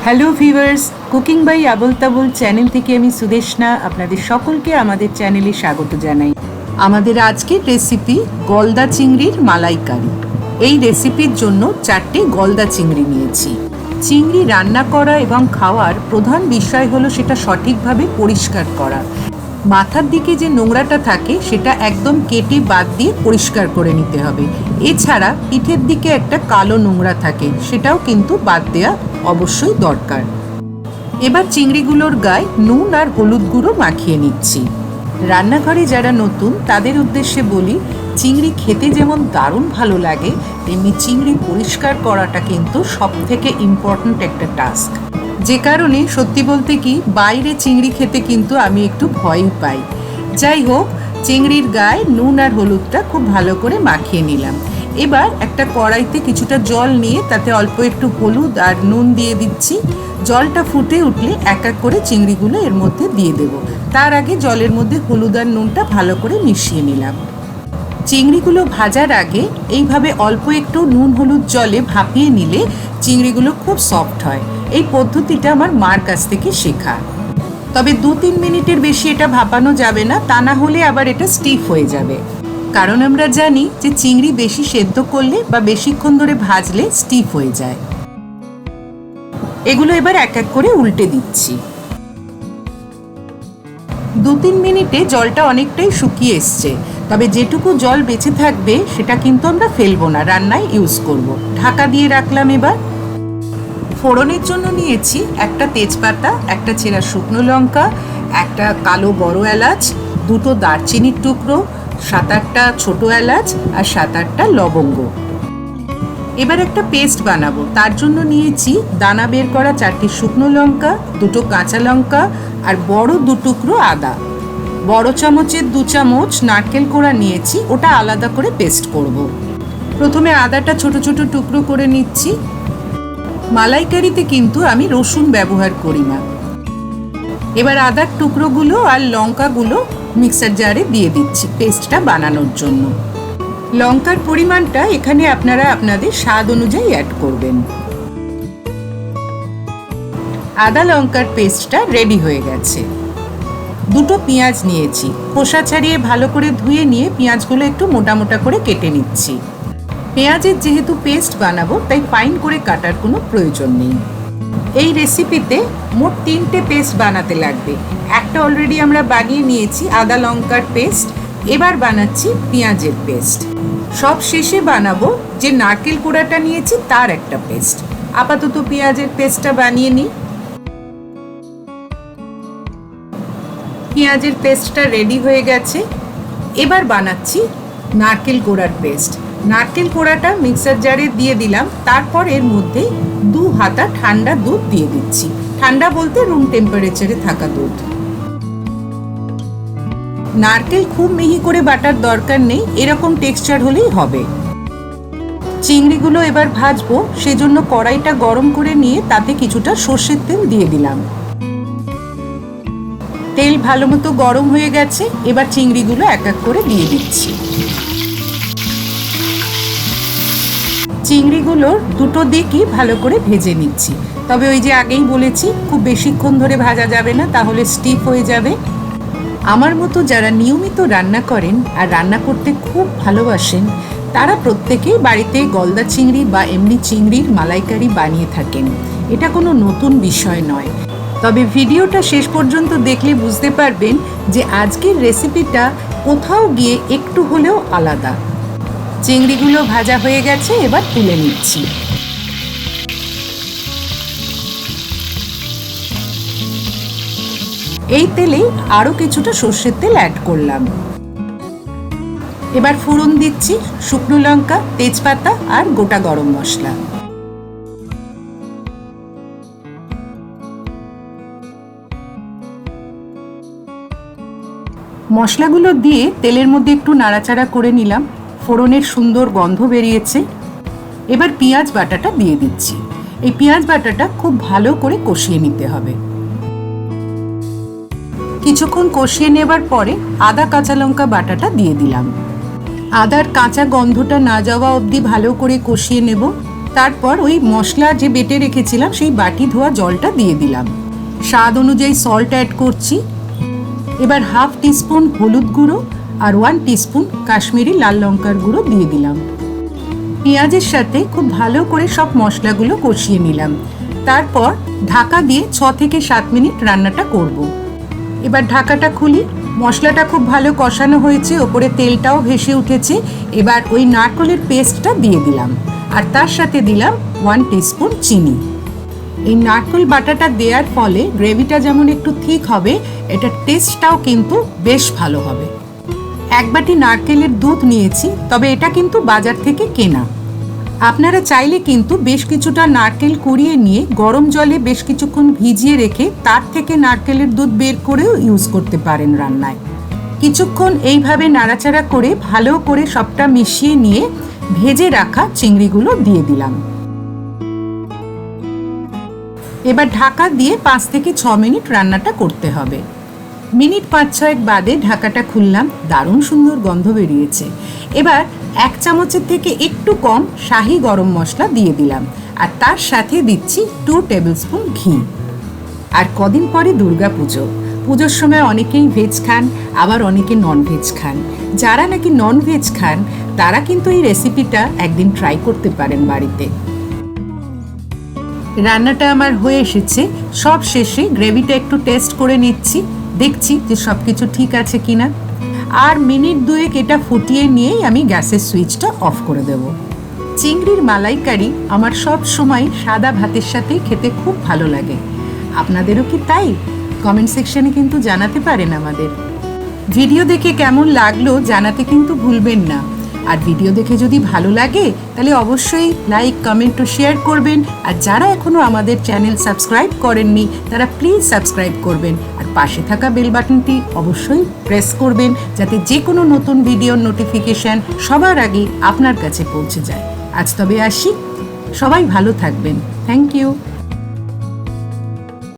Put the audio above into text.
Hello viewers, cooking by Abol Tabol channel থেকে আমি সুদেশনা আপনাদের সকলকে আমাদের চ্যানেলে স্বাগত জানাই। আমাদের আজকের রেসিপি গলদা চিংড়ির মালাইকারি। এই রেসিপির জন্য 4টে গলদা চিংড়ি নিয়েছি। চিংড়ি রান্না করা এবং খাওয়ার প্রধান বিষয় হলো সেটা সঠিকভাবে পরিষ্কার করা। মাথার দিকে যে নোংরাটা থাকে সেটা একদম কেটে বাদ দিয়ে পরিষ্কার করে নিতে হবে। এছাড়া পিঠের দিকে একটা কালো নোংরা থাকে, সেটাও কিন্তু বাদ দেওয়া অবশ্যই দরকার। এবার চিংড়িগুলোর গায়ে নুন আর হলুদ গুঁড়ো মাখিয়ে নিচ্ছি। রান্নাঘরে যারা নতুন তাদের উদ্দেশ্যে বলি, চিংড়ি খেতে যেমন দারুণ ভালো লাগে, তেমনি চিংড়ি পরিষ্কার করাটা কিন্তু সবথেকে ইম্পর্ট্যান্ট একটা টাস্ক। যে কারণে সত্যি বলতে কি বাইরে চিংড়ি খেতে কিন্তু আমি একটু ভয় পাই। যাই হোক, চিংড়ির গায়ে নুন আর হলুদটা খুব ভালো করে মাখিয়ে নিলাম। এবার একটা কড়াইতে কিছুটা জল নিয়ে তাতে অল্প একটু হলুদ আর নুন দিয়ে দিচ্ছি। জলটা ফুটে উঠলে এক এক করে চিংড়িগুলো এর মধ্যে দিয়ে দেব। তার আগে জলের মধ্যে হলুদ আর নুনটা ভালো করে মিশিয়ে নিলাম। চিংড়িগুলো ভাজার আগে এইভাবে অল্প একটু নুন হলুদ জলে ভাপিয়ে নিলে চিংড়িগুলো খুব সফট হয়। এই পদ্ধতিটা আমার মার কাছ থেকে শেখা। তবে 2-3 মিনিটের বেশি এটা ভাপানো যাবে না, তা না হলে আবার এটা স্টিফ হয়ে যাবে। কারণ আমরা জানি যে চিংড়ি বেশি সেদ্ধ করলে বা বেশিক্ষণ ধরে ভাজলে স্টিফ হয়ে যায়। এগুলো এবার এক এক করে উল্টে দিচ্ছি। 2-3 মিনিটে জলটা অনেকটাই শুকিয়ে এসছে। তবে যেটুকু জল বেঁচে থাকবে সেটা কিন্তু আমরা ফেলবো না, রান্নায় ইউজ করব। ঢাকা দিয়ে রাখলাম। এবার ফোড়নের জন্য নিয়েছি একটা তেজপাতা, একটা চেরা শুকনো লঙ্কা, একটা কালো বড় এলাচ, 2টো দারচিনির টুকরো, 7-8টা ছোট এলাচ আর 7-8টা লবঙ্গ। এবার একটা পেস্ট বানাবো। তার জন্য নিয়েছি দানা বের করা 4টে শুকনো লঙ্কা, 2টো কাঁচা লঙ্কা আর বড় 2 টুকরো আদা। বড় চামচের 2 চামচ নারকেল কোড়া নিয়েছি, ওটা আলাদা করে পেস্ট করব। প্রথমে আদাটা ছোট ছোট টুকরো করে নিচ্ছি। মালাইকারিতে কিন্তু আমি রসুন ব্যবহার করি না। এবার আদার টুকরোগুলো আর লঙ্কাগুলো মিক্সার জারে দিয়ে দিচ্ছি পেস্টটা বানানোর জন্য। লঙ্কার পরিমাণটা এখানে আপনারা আপনাদের স্বাদ অনুযায়ী অ্যাড করবেন। আদা লঙ্কার পেস্টটা রেডি হয়ে গেছে। 2টো পেঁয়াজ নিয়েছি, খোসা ছাড়িয়ে ভালো করে ধুয়ে নিয়ে পেঁয়াজগুলো একটু মোটা মোটা করে কেটে নিচ্ছি। পেঁয়াজের যেহেতু পেস্ট বানাবো তাই ফাইন করে কাটার কোনো প্রয়োজন নেই। এই রেসিপিতে মোট 3টে পেস্ট বানাতে লাগবে। একটা অলরেডি আমরা বানিয়ে নিয়েছি, আদা লঙ্কার পেস্ট। এবার বানাচ্ছি পেঁয়াজের পেস্ট। সব শেষে বানাবো যে নারকেল কোড়াটা নিয়েছি তার একটা পেস্ট। আপাতত পেঁয়াজের পেস্টটা বানিয়ে নিই। পেঁয়াজের পেস্টটা রেডি হয়ে গেছে। এবার বানাচ্ছি নারকেল কোড়ার পেস্ট। নারকেল কোড়াটা মিক্সার জারে দিয়ে দিলাম। তারপর এর মধ্যে 2 হাতা ঠান্ডা দুধ দিয়ে দিচ্ছি। ঠান্ডা বলতে রুম টেম্পারেচারে থাকা দুধ। নারকেল খুব মিহি করে বাটার দরকার নেই, এরকম টেক্সচার হলেই হবে। চিংড়িগুলো এবার ভাজবো, সেজন্য কড়াইটা গরম করে নিয়ে তাতে কিছুটা সর্ষের তেল দিয়ে দিলাম। তেল ভালো মতো গরম হয়ে গেছে। এবার চিংড়িগুলো এক এক করে দিয়ে দিচ্ছি। চিংড়িগুলোর 2টো দিকই ভালো করে ভেজে নিচ্ছি। তবে ওই যে আগেই বলেছি, খুব বেশিক্ষণ ধরে ভাজা যাবে না, তাহলে স্টিফ হয়ে যাবে। আমার মতো যারা নিয়মিত রান্না করেন আর রান্না করতে খুব ভালোবাসেন, তারা প্রত্যেকেই বাড়িতে গলদা চিংড়ি বা এমনি চিংড়ির মালাইকারি বানিয়ে থাকেন। এটা কোনো নতুন বিষয় নয়। তবে ভিডিওটা শেষ পর্যন্ত দেখলে বুঝতে পারবেন যে আজকের রেসিপিটা কোথাও গিয়ে একটু হলেও আলাদা। চিংড়িগুলো ভাজা হয়ে গেছে, এবার তুলে নিচ্ছি। এই তেলে আরও কিছুটা সর্ষের তেল অ্যাড করলাম। এবার ফোড়ন দিচ্ছি শুকনো লঙ্কা, তেজপাতা আর গোটা গরম মশলা। মশলাগুলো দিয়ে তেলের মধ্যে একটু নাড়াচাড়া করে নিলাম। ফোড়নের সুন্দর গন্ধ বেরিয়েছে। এবার পেঁয়াজ বাটাটা দিয়ে দিচ্ছি। এই পেঁয়াজ বাটাটা খুব ভালো করে কষিয়ে নিতে হবে। কিছুক্ষণ কষিয়ে নেবার পরে আদা কাঁচা লঙ্কা বাটাটা দিয়ে দিলাম। আদার কাঁচা গন্ধটা না যাওয়া অবধি ভালো করে কষিয়ে নেব। তারপর ওই মশলা যে বেটে রেখেছিলাম সেই বাটি ধোয়া জলটা দিয়ে দিলাম। স্বাদ অনুযায়ী সল্ট অ্যাড করছি। এবার হাফ টিস্পুন হলুদ গুঁড়ো আর 1 টিস্পুন কাশ্মীরি লাল লঙ্কার গুঁড়ো দিয়ে দিলাম। পেঁয়াজের সাথে খুব ভালো করে সব মশলাগুলো কষিয়ে নিলাম। তারপর ঢাকা দিয়ে 6 থেকে 7 মিনিট রান্নাটা করব। এবার ঢাকাটা খুলি। মশলাটা খুব ভালো কষানো হয়েছে, ওপরে তেলটাও ভেসে উঠেছে। এবার ওই নারকেলের পেস্টটা দিয়ে দিলাম আর তার সাথে দিলাম 1 টিস্পুন চিনি। এই নারকেল বাটাটা দেওয়ার ফলে গ্রেভিটা যেমন একটু থিক হবে, এটার টেস্টটাও কিন্তু বেশ ভালো হবে। 1 বাটি নারকেলের দুধ নিয়েছি, তবে এটা কিন্তু বাজার থেকে কেনা। আপনারা চাইলে কিন্তু বেশ কিছুটা নারকেল কুড়িয়ে নিয়ে গরম জলে বেশ কিছুক্ষণ ভিজিয়ে রেখে তার থেকে নারকেলের দুধ বের করেও ইউজ করতে পারেন রান্নায়। কিছুক্ষণ এইভাবে নাড়াচাড়া করে ভালো করে সবটা মিশিয়ে নিয়ে ভেজে রাখা চিংড়িগুলো দিয়ে দিলাম। এবার ঢাকা দিয়ে 5 থেকে 6 মিনিট রান্নাটা করতে হবে। মিনিট 5-6 বাদে ঢাকাটা খুললাম। দারুণ সুন্দর গন্ধ বেরিয়েছে। এবার 1 চামচের থেকে একটু কম শাহি গরম মশলা দিয়ে দিলাম আর তার সাথে দিচ্ছি 2 টেবিলস্পুন ঘি। আর কদিন পরে দুর্গা পুজো। পুজোর সময় অনেকেই ভেজ খান, আবার অনেকে নন ভেজ খান। যারা নাকি নন ভেজ খান তারা কিন্তু এই রেসিপিটা একদিন ট্রাই করতে পারেন বাড়িতে। রান্নাটা আমার হয়ে এসেছে। সব শেষে গ্রেভিটা একটু টেস্ট করে নিচ্ছি, দেখছি যে সব কিছু ঠিক আছে কিনা। আর মিনিট 2 এটা ফুটিয়ে নিয়েই আমি গ্যাসের সুইচটা অফ করে দেব। চিংড়ির মালাইকারি আমার সব সময় সাদা ভাতের সাথে খেতে খুব ভালো লাগে। আপনাদেরও কি তাই? কমেন্ট সেকশনে কিন্তু জানাতে পারেন আমাদের। ভিডিও দেখে কেমন লাগলো জানাতে কিন্তু ভুলবেন না। আর ভিডিও দেখে যদি ভালো লাগে তাহলে অবশ্যই লাইক, কমেন্ট ও শেয়ার করবেন। আর যারা এখনও আমাদের চ্যানেল সাবস্ক্রাইব করেননি তারা প্লিজ সাবস্ক্রাইব করবেন আর পাশে থাকা বেল বাটনটি অবশ্যই প্রেস করবেন, যাতে যে কোনো নতুন ভিডিওর নোটিফিকেশান সবার আগে আপনার কাছে পৌঁছে যায়। আজ তবে আসি, সবাই ভালো থাকবেন। Thank you.